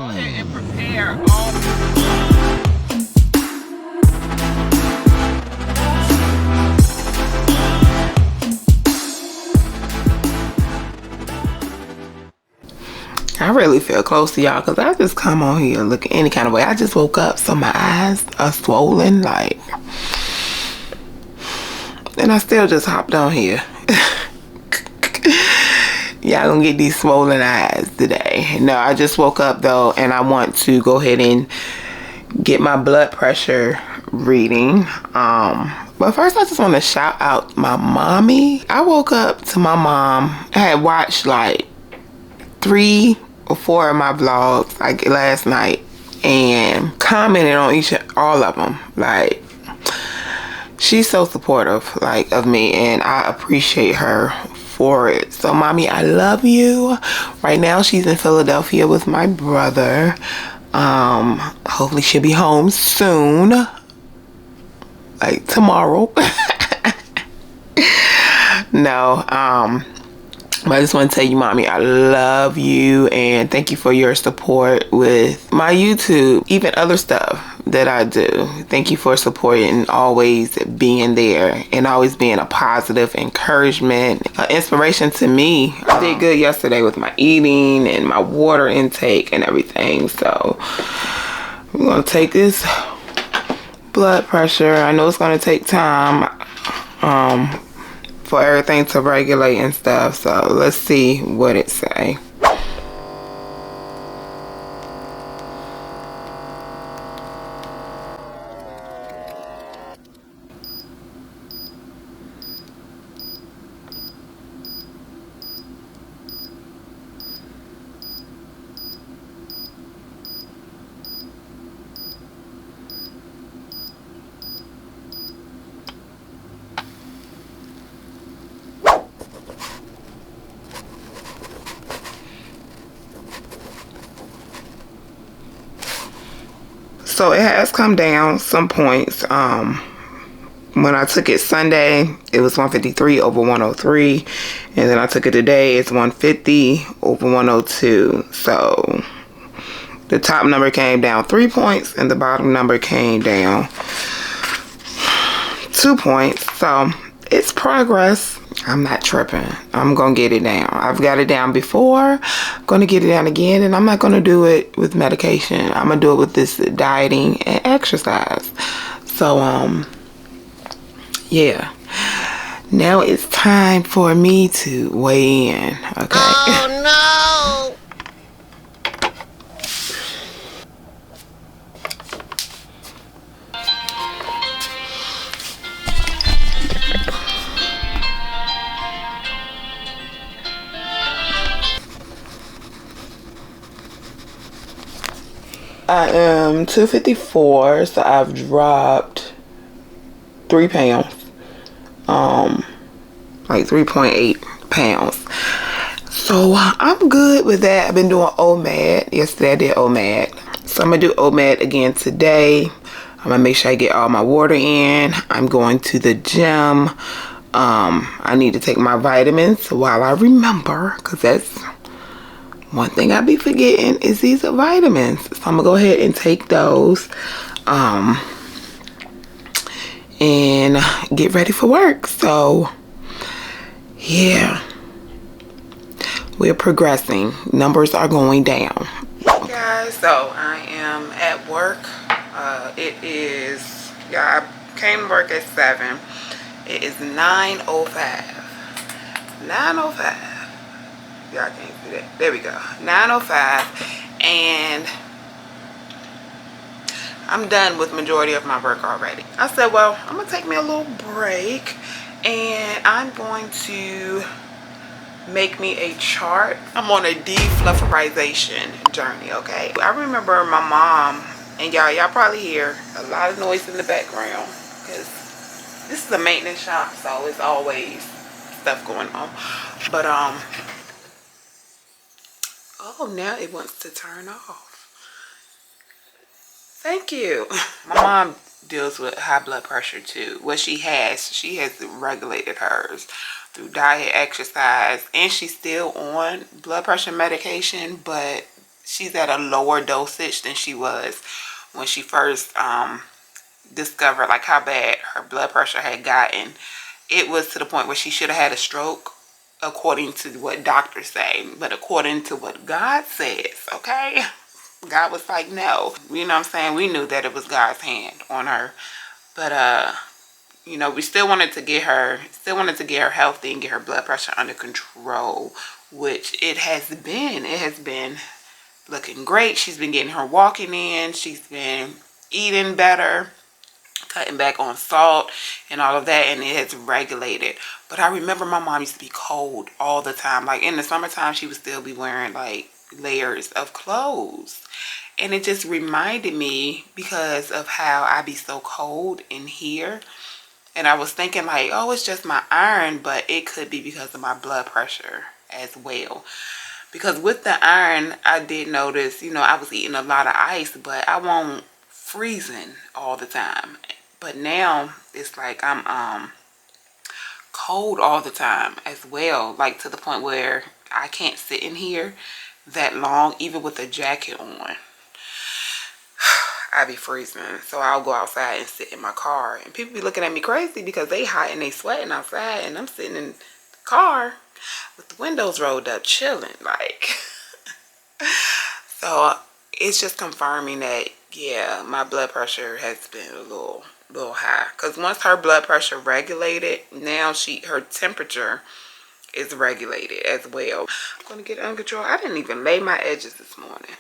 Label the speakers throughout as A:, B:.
A: ahead and prepare all.
B: I really feel close to y'all because I just come on here looking any kind of way. I just woke up, so my eyes are swollen, like, and I still just hopped on here. Y'all gonna get these swollen eyes today. No, I just woke up though, and I want to go ahead and get my blood pressure reading. But first I just want to shout out my mommy. I woke up to my mom. I had watched like 3 or 4 of my vlogs like last night and commented on all of them. Like, she's so supportive like of me, and I appreciate her for it. So mommy, I love you. Right now she's in Philadelphia with my brother. Hopefully she'll be home soon, like tomorrow. No, but I just want to tell you, mommy, I love you and thank you for your support with my YouTube, even other stuff that I do. Thank you for supporting and always being there and always being a positive encouragement, inspiration to me. I did good yesterday with my eating and my water intake and everything. So we're going to take this blood pressure. I know it's going to take time for everything to regulate and stuff, so let's see what it say. So it has come down some points. When I took it Sunday, it was 153 over 103, and then I took it today, it's 150 over 102. So the top number came down 3 points and the bottom number came down 2 points. So it's progress. I'm not tripping. I'm gonna get it down. I've got it down before. I'm gonna get it down again, and I'm not gonna do it with medication. I'm gonna do it with this dieting and exercise. So yeah. Now it's time for me to weigh in. Okay.
C: Oh no!
B: 254, so I've dropped 3 pounds. Like 3.8 pounds. So I'm good with that. I've been doing OMAD. Yesterday I did OMAD. So I'm gonna do OMAD again today. I'm gonna make sure I get all my water in. I'm going to the gym. I need to take my vitamins while I remember, because that's one thing I be forgetting is these are vitamins. So I'm gonna go ahead and take those and get ready for work. So yeah, we're progressing. Numbers are going down. Okay, guys, so I am at work. It is, yeah, I came to work at 7. It is 9:05. 9:05. Y'all can't see that. There we go. 9:05, and I'm done with majority of my work already. I said, well, I'm gonna take me a little break, and I'm going to make me a chart. I'm on a deflufferization journey, okay? I remember my mom, and y'all probably hear a lot of noise in the background because this is a maintenance shop, so it's always stuff going on. But oh, now it wants to turn off. Thank you. My mom deals with high blood pressure too. Well, she has regulated hers through diet, exercise, and she's still on blood pressure medication, but she's at a lower dosage than she was when she first discovered like how bad her blood pressure had gotten. It was to the point where she should have had a stroke, according to what doctors say, but according to what God says, okay? God was like, no. You know what I'm saying? We knew that it was God's hand on her. But you know, we still wanted to get her healthy and get her blood pressure under control, which it has been. It has been looking great. She's been getting her walking in. She's been eating better, cutting back on salt and all of that, and it has regulated. But I remember my mom used to be cold all the time. Like in the summertime, she would still be wearing like layers of clothes. And it just reminded me because of how I be so cold in here. And I was thinking like, oh, it's just my iron, but it could be because of my blood pressure as well. Because with the iron, I did notice, you know, I was eating a lot of ice, but I won't freezing all the time. But now it's like I'm cold all the time as well, like to the point where I can't sit in here that long, even with a jacket on. I be freezing, so I'll go outside and sit in my car, and people be looking at me crazy because they hot and they sweating outside, and I'm sitting in the car with the windows rolled up chilling like. So it's just confirming that, yeah, my blood pressure has been a little high, because once her blood pressure regulated, now her temperature is regulated as well. I'm gonna get under control. I didn't even lay my edges this morning.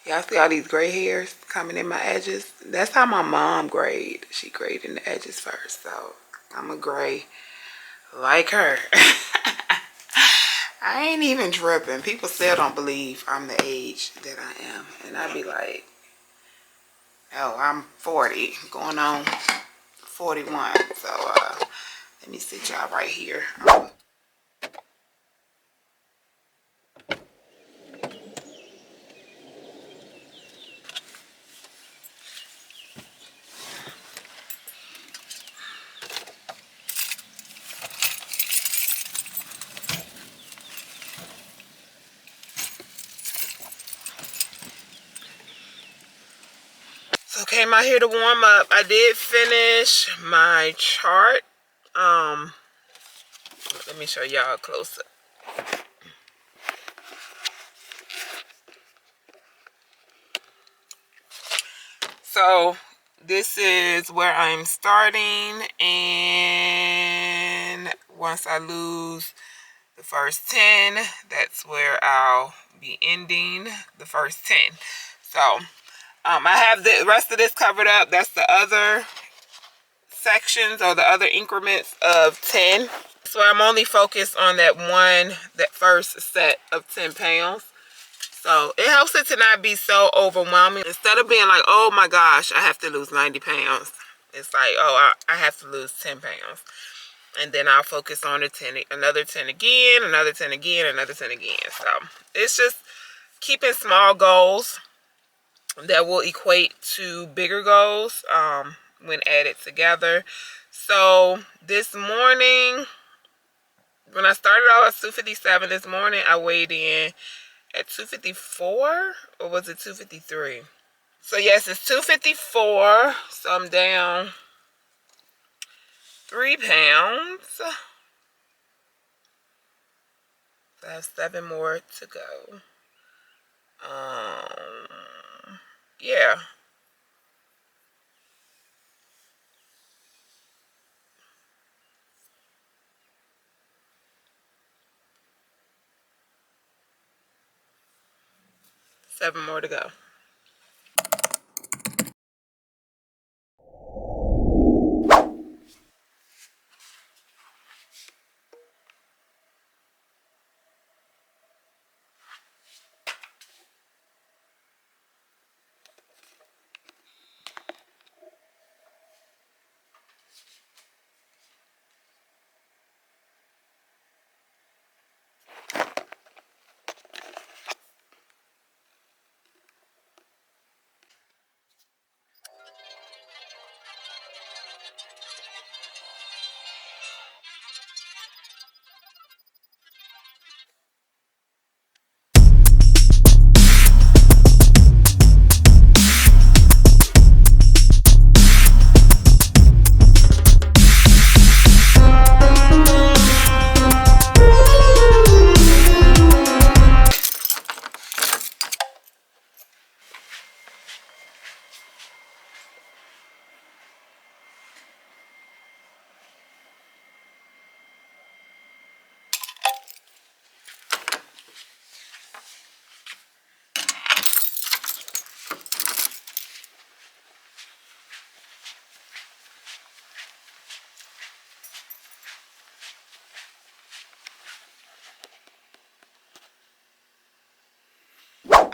B: Y'all see all these gray hairs coming in my edges? That's how my mom grayed. She grayed in the edges first, so I'm a gray like her. I ain't even tripping. People still don't believe I'm the age that I am. And I be like, oh, I'm 40, going on 41. So let me sit y'all right here. So came out here to warm up. I did finish my chart. Let me show y'all close up. So this is where I'm starting, and once I lose the first 10, that's where I'll be ending the first 10. So I have the rest of this covered up. That's the other sections or the other increments of 10. So I'm only focused on that first set of 10 pounds. So it helps it to not be so overwhelming. Instead of being like, oh my gosh, I have to lose 90 pounds. It's like, oh, I have to lose 10 pounds. And then I'll focus on the 10, another 10 again, another 10 again, another 10 again. So it's just keeping small goals that will equate to bigger goals when added together. So this morning, when I started out at 257 this morning, I weighed in at 254, or was it 253? So yes, it's 254. So I'm down 3 pounds. So I have 7 more to go. Yeah. Seven more to go.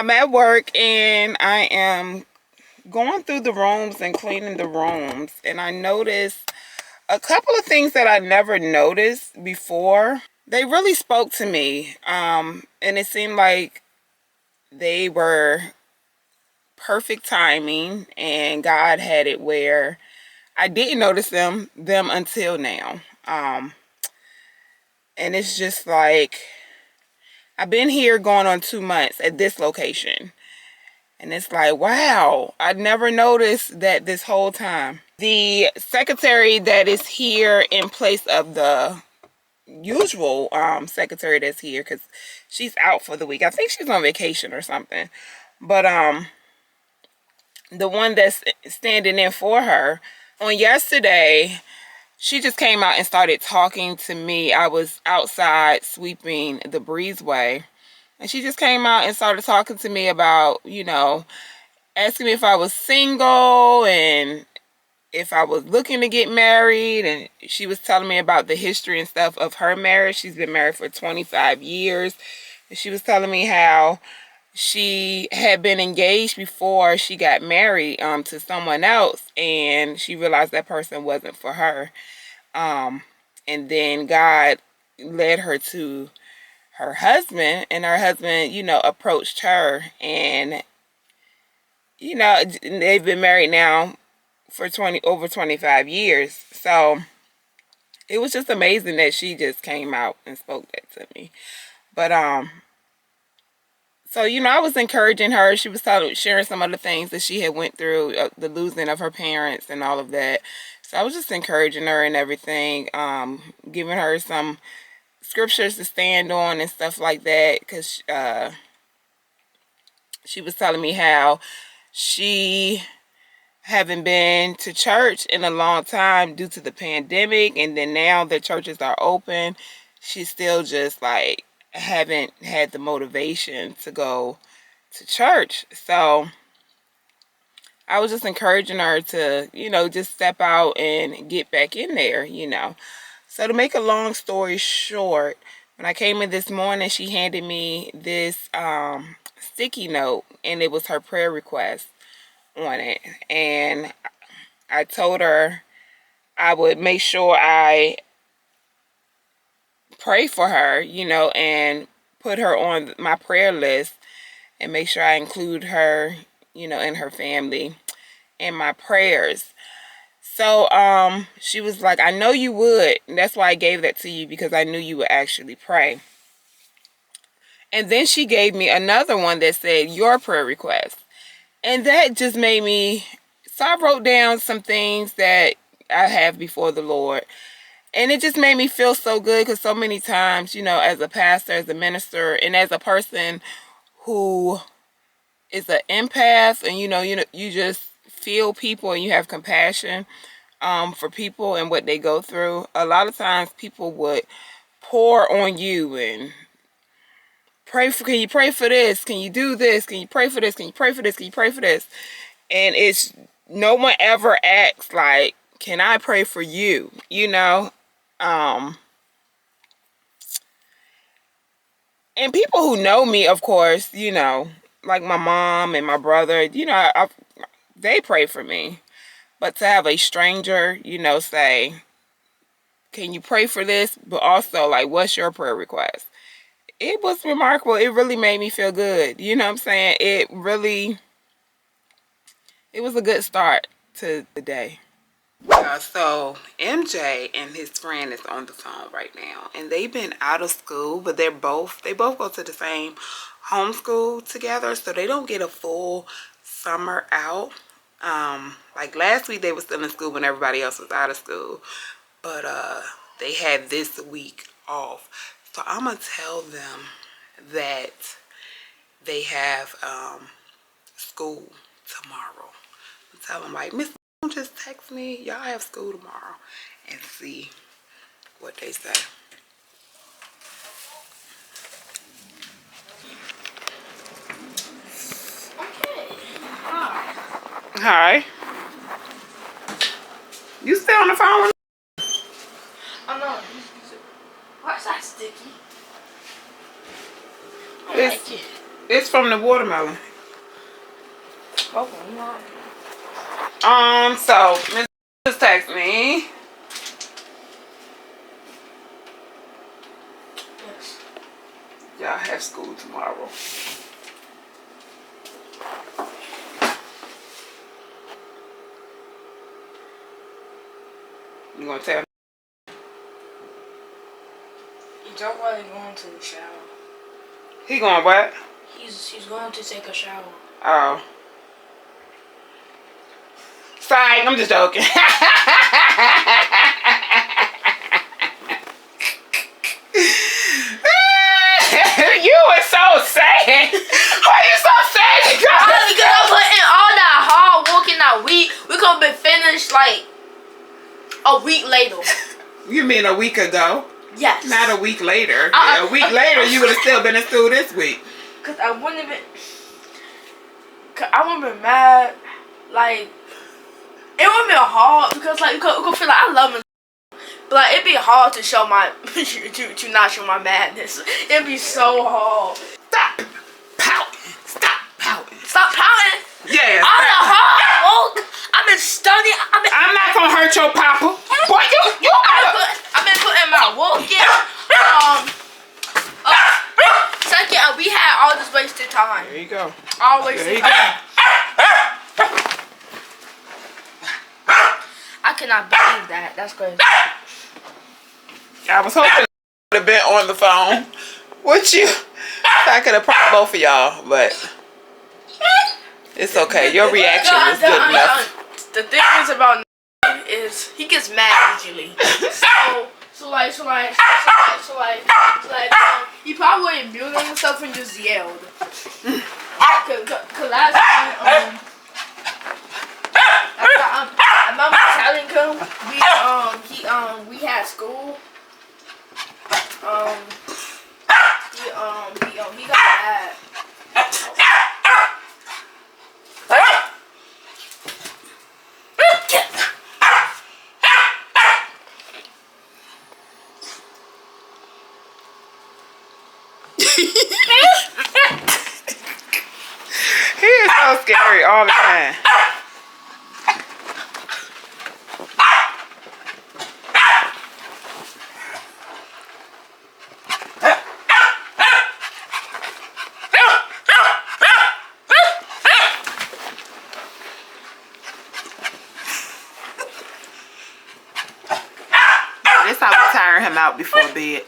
B: I'm at work and I am going through the rooms and cleaning the rooms, and I noticed a couple of things that I never noticed before. They really spoke to me, and it seemed like they were perfect timing, and God had it where I didn't notice them until now. And it's just like, I've been here going on 2 months at this location. And it's like, wow, I never noticed that this whole time. The secretary that is here in place of the usual secretary that's here, because she's out for the week. I think she's on vacation or something. But the one that's standing in for her, on yesterday, she just came out and started talking to me. I was outside sweeping the breezeway, and she just came out and started talking to me about, you know, asking me if I was single and if I was looking to get married. And she was telling me about the history and stuff of her marriage. She's been married for 25 years. And she was telling me how she had been engaged before she got married to someone else, and she realized that person wasn't for her. And then God led her to her husband, and her husband, you know, approached her, and you know, they've been married now for over 25 years. So it was just amazing that she just came out and spoke that to me. But so, you know, I was encouraging her. She was sharing some of the things that she had went through, the losing of her parents and all of that. So I was just encouraging her and everything, giving her some scriptures to stand on and stuff like that, because she was telling me how she haven't been to church in a long time due to the pandemic, and then now the churches are open, she still just like haven't had the motivation to go to church. So I was just encouraging her to, you know, just step out and get back in there, you know. So to make a long story short, when I came in this morning, she handed me this sticky note, and it was her prayer request on it. And I told her I would make sure I pray for her, you know, and put her on my prayer list, and make sure I include her, you know, and her family in my prayers. So she was like, I know you would, and that's why I gave that to you, because I knew you would actually pray. And then she gave me another one that said your prayer request, and that just made me, so I wrote down some things that I have before the Lord. And it just made me feel so good, because so many times, you know, as a pastor, as a minister, and as a person who is an empath, and you just feel people and you have compassion for people and what they go through. A lot of times people would pour on you and can you pray for this? Can you do this? Can you pray for this? Can you pray for this? Can you pray for this? And it's, no one ever asks like, can I pray for you? You know? And people who know me, of course, you know, like my mom and my brother, you know, they pray for me. But to have a stranger, you know, say, can you pray for this? But also, like, what's your prayer request? It was remarkable. It really made me feel good. You know what I'm saying? It was a good start to the day. So MJ and his friend is on the phone right now, and they've been out of school, but they both go to the same homeschool together, so they don't get a full summer out. Like last week they were still in school when everybody else was out of school, but they had this week off. So I'm gonna tell them that they have school tomorrow. Tell them like, Miss, don't just text me, y'all have school tomorrow, and see what they say.
C: Okay.
B: Hi. You still on the phone with me?
C: Oh no. Why is that sticky? I
B: It's,
C: like it.
B: It's from the watermelon.
C: Okay, not.
B: So Miss just texted me.
C: Yes.
B: Y'all have school tomorrow. You gonna tell me?
C: He's already going to the shower.
B: He going what?
C: He's going to take a shower.
B: Oh. Sorry, I'm just joking. You were so sad. Why you so sad?
C: Because I put in all that hard work in that week. We could be finished like a week later.
B: You mean a week ago?
C: Yes.
B: Not a week later. A week later, you would have still been in school this week.
C: Cause I wouldn't have been. Cause I wouldn't have been mad. Like it would be hard because like you could feel like I love him, but like it'd be hard to show my to not show my madness. It'd be so hard.
B: Stop pouting. Stop pouting.
C: Stop pouting.
B: Yeah.
C: All the hard work. I've been studying.
B: I'm not gonna hurt your papa. Boy, you.
C: I've been putting my work in. Second, we had all this wasted time.
B: There you go.
C: All
B: There
C: wasted
B: you
C: time.
B: go.
C: I cannot believe that. That's crazy.
B: I was hoping I would have been on the phone with you. So I could have propped both of y'all, but it's okay. Your reaction was good enough.
C: The thing is about is he gets mad easily. So he probably ain't muted himself and just yelled. Cause last time I remember telling him we had school. He got mad.
B: He is so scary all the time. This how we tire him out before bed.